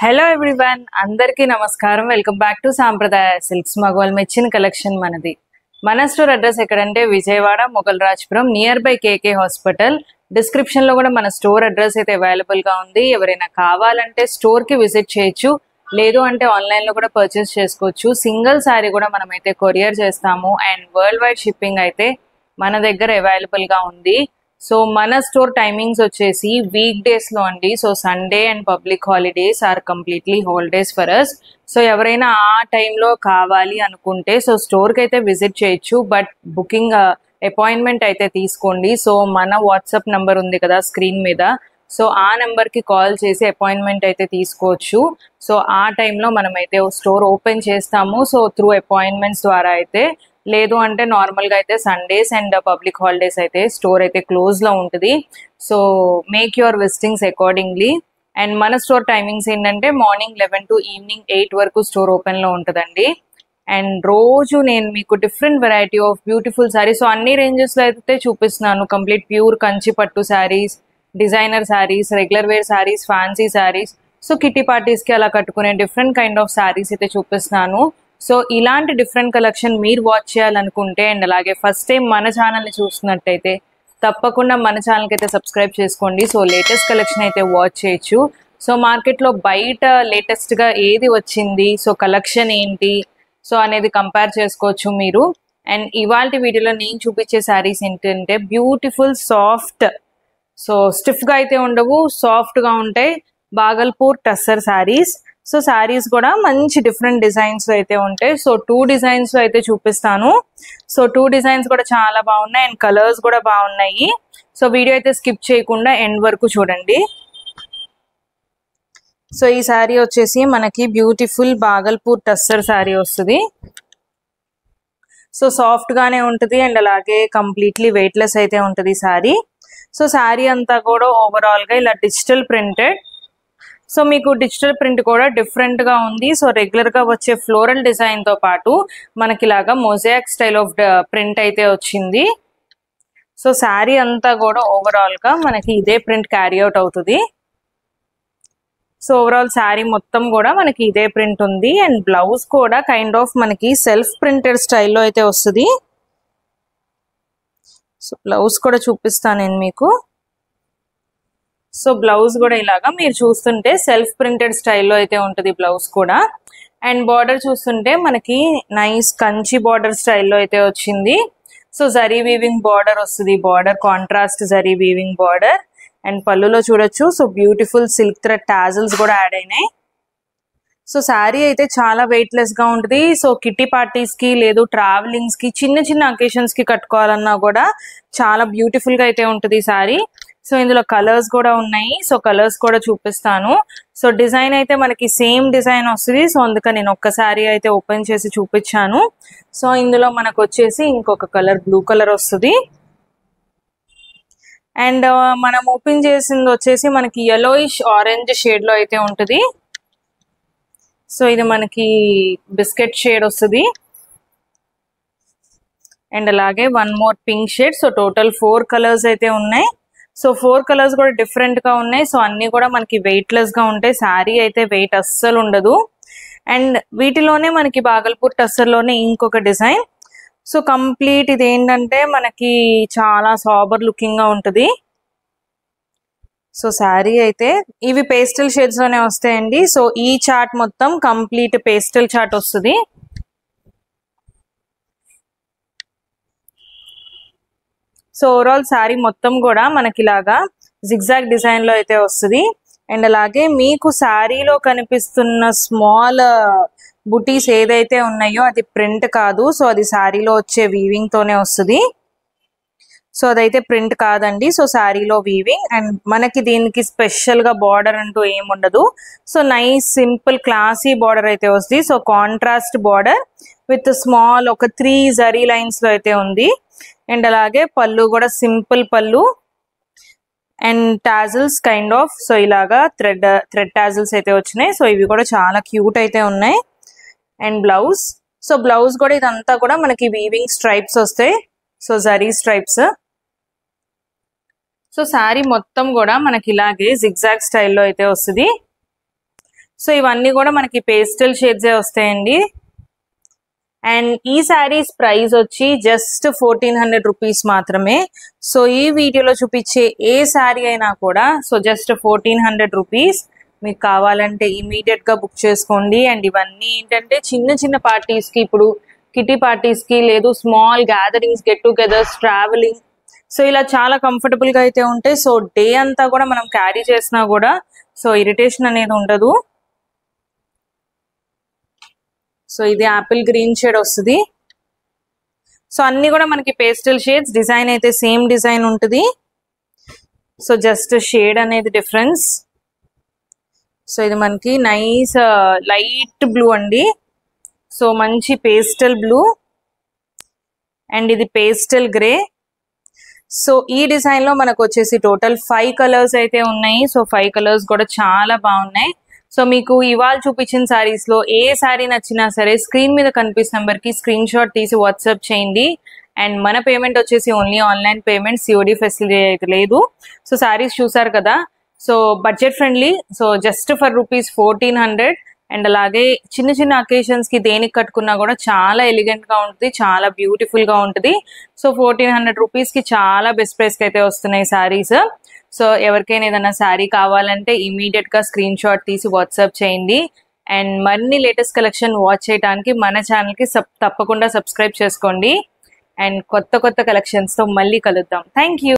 Hello everyone, అందరికీ నమస్కారం. Welcome back to సాంప్రదాయ సిల్క్స్. మగవాళ్ళు మెచ్చిన కలెక్షన్ మనది. మన స్టోర్ అడ్రస్ ఎక్కడంటే Vijayawada Moghalrajpuram, near by KK hospital. Description లో కూడా మన స్టోర్ అడ్రస్ అయితే అవైలబుల్ గా ఉంది. ఎవరైనా కావాలంటే స్టోర్ కి విజిట్ చేయొచ్చు, లేదు అంటే ఆన్లైన్ లో కూడా పర్చేస్ చేసుకోవచ్చు. సింగిల్ శారీ కూడా మనం అయితే కొరియర్ చేస్తాము అండ్ వరల్డ్ వైడ్ షిప్పింగ్ అయితే మన దగ్గర అవైలబుల్ గా ఉంది. సో మన స్టోర్ టైమింగ్స్ వచ్చేసి వీక్ డేస్ లో అండి. So Sunday and public holidays are completely holidays for us. సో ఎవరైనా ఆ టైంలో కావాలి అనుకుంటే సో స్టోర్ కి అయితే విజిట్ చేయొచ్చు, బట్ బుకింగ్ అపాయింట్మెంట్ అయితే తీసుకోండి. సో మన వాట్సాప్ నంబర్ ఉంది కదా స్క్రీన్ మీద, సో ఆ నెంబర్ కి కాల్ చేసి అపాయింట్మెంట్ అయితే తీసుకోవచ్చు. సో ఆ టైంలో మనం అయితే స్టోర్ ఓపెన్ చేస్తాము. సో త్రూ అపాయింట్మెంట్స్ ద్వారా అయితే, లేదు అంటే నార్మల్గా అయితే సండేస్ అండ్ పబ్లిక్ హాలిడేస్ అయితే స్టోర్ అయితే క్లోజ్ లో ఉంటుంది. So make your visitings accordingly. And మన స్టోర్ టైమింగ్స్ ఏంటంటే మార్నింగ్ 11 to ఈవినింగ్ 8 వరకు స్టోర్ ఓపెన్ లో ఉంటుందండి. అండ్ రోజు నేను మీకు different variety of beautiful saris, so అన్ని రేంజెస్ లో అయితే చూపిస్తున్నాను. కంప్లీట్ ప్యూర్ కంచి పట్టు saris, designer saris, regular wear saris, fancy saris, so kitty parties కి అలా కట్టుకునే డిఫరెంట్ కైండ్ ఆఫ్ శారీస్ అయితే చూపిస్తున్నాను. సో ఇలాంటి డిఫరెంట్ కలెక్షన్ మీరు వాచ్ చేయాలనుకుంటే అండ్ అలాగే ఫస్ట్ టైం మన ఛానల్ని చూస్తున్నట్టయితే తప్పకుండా మన ఛానల్కి అయితే సబ్స్క్రైబ్ చేసుకోండి. సో లేటెస్ట్ కలెక్షన్ అయితే వాచ్ చేయొచ్చు. సో మార్కెట్లో బయట లేటెస్ట్గా ఏది వచ్చింది, సో కలెక్షన్ ఏంటి, సో అనేది కంపేర్ చేసుకోవచ్చు మీరు. అండ్ ఇవాళ వీడియోలో నేను చూపించే శారీస్ ఏంటంటే బ్యూటిఫుల్ సాఫ్ట్, సో స్టిఫ్గా అయితే ఉండవు, సాఫ్ట్గా ఉంటాయి, బాగల్పూర్ టస్సర్ శారీస్. సో శారీస్ కూడా మంచి డిఫరెంట్ డిజైన్స్ అయితే ఉంటాయి. సో 2 డిజైన్స్ అయితే చూపిస్తాను. సో 2 డిజైన్స్ కూడా చాలా బాగున్నాయి అండ్ కలర్స్ కూడా బాగున్నాయి. సో వీడియో అయితే స్కిప్ చేయకుండా ఎండ్ వరకు చూడండి. సో ఈ శారీ వచ్చేసి మనకి బ్యూటిఫుల్ బాగల్పూర్ టస్సర్ శారీ వస్తుంది. సో సాఫ్ట్ గానే ఉంటుంది అండ్ అలాగే కంప్లీట్లీ వెయిట్లెస్ అయితే ఉంటుంది శారీ. సో శారీ అంతా కూడా ఓవరాల్ గా ఇలా డిజిటల్ ప్రింటెడ్. సో మీకు డిజిటల్ ప్రింట్ కూడా డిఫరెంట్ గా ఉంది. సో రెగ్యులర్ గా వచ్చే ఫ్లోరల్ డిజైన్ తో పాటు మనకి ఇలాగా మొజాయిక్ స్టైల్ ఆఫ్ ప్రింట్ అయితే వచ్చింది. సో శారీ అంతా కూడా ఓవరాల్ గా మనకి ఇదే ప్రింట్ క్యారీ అవుట్ అవుతుంది. సో ఓవరాల్ శారీ మొత్తం కూడా మనకి ఇదే ప్రింట్ ఉంది అండ్ బ్లౌజ్ కూడా కైండ్ ఆఫ్ మనకి సెల్ఫ్ ప్రింటెడ్ స్టైల్లో అయితే వస్తుంది. సో బ్లౌజ్ కూడా చూపిస్తాను నేను మీకు. సో బ్లౌజ్ కూడా ఇలాగా మీరు చూస్తుంటే సెల్ఫ్ ప్రింటెడ్ స్టైల్లో అయితే ఉంటుంది బ్లౌజ్ కూడా. అండ్ బార్డర్ చూస్తుంటే మనకి నైస్ కంచి బార్డర్ స్టైల్లో అయితే వచ్చింది. సో జరీ వీవింగ్ బార్డర్ వస్తుంది, border contrast zari weaving border. And పళ్ళులో చూడొచ్చు so beautiful silk thread tassels కూడా యాడ్ అయినాయి. సో శారీ అయితే చాలా వెయిట్లెస్ గా ఉంటుంది. సో కిట్టి పార్టీస్ కి లేదు ట్రావెలింగ్స్ కి చిన్న చిన్న అకేషన్స్ కి కట్టుకోవాలన్నా కూడా చాలా బ్యూటిఫుల్ గా అయితే ఉంటుంది శారీ. సో ఇందులో కలర్స్ కూడా ఉన్నాయి. సో కలర్స్ కూడా చూపిస్తాను. సో డిజైన్ అయితే మనకి సేమ్ డిజైన్ వస్తుంది. సో అందుకని నేను ఒక్క శారీ అయితే ఓపెన్ చేసి చూపించాను. సో ఇందులో మనకు వచ్చేసి ఇంకొక కలర్ బ్లూ కలర్ వస్తుంది. అండ్ మనం ఓపెన్ చేసింది వచ్చేసి మనకి yellowish ఆరెంజ్ షేడ్ లో అయితే ఉంటుంది. సో ఇది మనకి బిస్కెట్ షేడ్ వస్తుంది అండ్ అలాగే 1 more pink shade. So total 4 colours అయితే ఉన్నాయి. సో 4 కలర్స్ కూడా డిఫరెంట్ గా ఉన్నాయి. సో అన్ని కూడా మనకి వెయిట్లెస్ గా ఉంటాయి. శారీ అయితే వెయిట్ అస్సలు ఉండదు. అండ్ వీటిలోనే మనకి బాగల్పూర్ టస్సర్ లోనే ఇంకొక డిజైన్. సో కంప్లీట్ ఇది ఏంటంటే మనకి చాలా సాబర్ లుకింగ్ గా ఉంటుంది. సో శారీ అయితే ఇవి పేస్టల్ షేడ్స్ లోనే వస్తాయండి. సో ఈ చార్ట్ మొత్తం కంప్లీట్ పేస్టల్ చార్ట్ వస్తుంది. సో ఓవరాల్ శారీ మొత్తం కూడా మనకి ఇలాగా జిగ్జాగ్ డిజైన్ లో అయితే వస్తుంది. అండ్ అలాగే మీకు శారీలో కనిపిస్తున్న స్మాల్ బుటీస్ ఏదైతే ఉన్నాయో అది ప్రింట్ కాదు. సో అది శారీలో వచ్చే వీవింగ్ తోనే వస్తుంది. సో అదైతే ప్రింట్ కాదండి. సో శారీలో వీవింగ్ అండ్ మనకి దీనికి స్పెషల్ గా బార్డర్ అంటూ ఏముండదు. So nice simple classy border అయితే వస్తుంది. So contrast border with small ఒక 3 జరీ లైన్స్ లో అయితే ఉంది. అండ్ అలాగే పళ్ళు కూడా సింపుల్ పళ్ళు and tassels kind of. So ఇలాగా థ్రెడ్ టాజిల్స్ అయితే వచ్చినాయి. సో ఇవి కూడా చాలా క్యూట్ అయితే ఉన్నాయి. అండ్ బ్లౌజ్, సో బ్లౌజ్ కూడా ఇదంతా కూడా మనకి వీవింగ్ స్ట్రైప్స్ వస్తాయి. So zari stripes. So sari మొత్తం కూడా మనకి ఇలాగే జిగ్జాగ్ స్టైల్లో అయితే వస్తుంది. సో ఇవన్నీ కూడా మనకి పేస్టల్ షేడ్సే వస్తాయండి. అండ్ ఈ శారీస్ ప్రైస్ వచ్చి జస్ట్ 1400 రూపీస్ మాత్రమే. సో ఈ వీడియోలో చూపించే ఏ శారీ అయినా కూడా సో జస్ట్ 1400 రూపీస్. మీకు కావాలంటే ఇమీడియట్ గా బుక్ చేసుకోండి. అండ్ ఇవన్నీ ఏంటంటే చిన్న చిన్న పార్టీస్ కి, ఇప్పుడు కిటీ పార్టీస్ కి, లేదు small gatherings, get togethers, travelling, so ఇలా చాలా కంఫర్టబుల్ గా అయితే ఉంటాయి. సో డే అంతా కూడా మనం క్యారీ చేసినా కూడా సో ఇరిటేషన్ అనేది ఉండదు. సో ఇది యాపిల్ గ్రీన్ షేడ్ వస్తుంది. సో అన్ని కూడా మనకి పేస్టల్ షేడ్స్. డిజైన్ అయితే సేమ్ డిజైన్ ఉంటుంది. సో జస్ట్ షేడ్ అనేది డిఫరెన్స్. సో ఇది మనకి నైస్ లైట్ బ్లూ అండి. సో మంచి పేస్టల్ బ్లూ అండ్ ఇది పేస్టల్ గ్రే. సో ఈ డిజైన్ లో మనకు వచ్చేసి టోటల్ 5 కలర్స్ అయితే ఉన్నాయి. సో 5 కలర్స్ కూడా చాలా బాగున్నాయి. సో మీకు ఇవాళ చూపించిన సారీస్ లో ఏ సారీ నచ్చినా సరే స్క్రీన్ మీద కనిపిస్తున్న నెంబర్ కి స్క్రీన్ షాట్ తీసి వాట్సాప్ చేయండి. అండ్ మన పేమెంట్ వచ్చేసి only online payment, COD facility అయితే లేదు. సో సారీస్ చూసారు కదా, so budget friendly. So just for ₹1400. And అలాగే చిన్న చిన్న అకేషన్స్ కి దేనికి కట్టుకున్నా కూడా చాలా ఎలిగెంట్ గా ఉంటుంది, చాలా బ్యూటిఫుల్ గా ఉంటుంది. సో 1400 రూపీస్ కి చాలా బెస్ట్ ప్రైస్ కి అయితే వస్తున్నాయి సారీస్. సో ఎవరికైనా ఏదైనా శారీ కావాలంటే ఇమీడియట్ గా స్క్రీన్ షాట్ తీసి వాట్సాప్ చేయండి. అండ్ మరిన్ని లేటెస్ట్ కలెక్షన్ వాచ్ చేయడానికి మన ఛానల్ కి తప్పకుండా సబ్స్క్రైబ్ చేసుకోండి. అండ్ కొత్త కొత్త కలెక్షన్స్ తో మళ్ళీ కలుద్దాం. Thank you.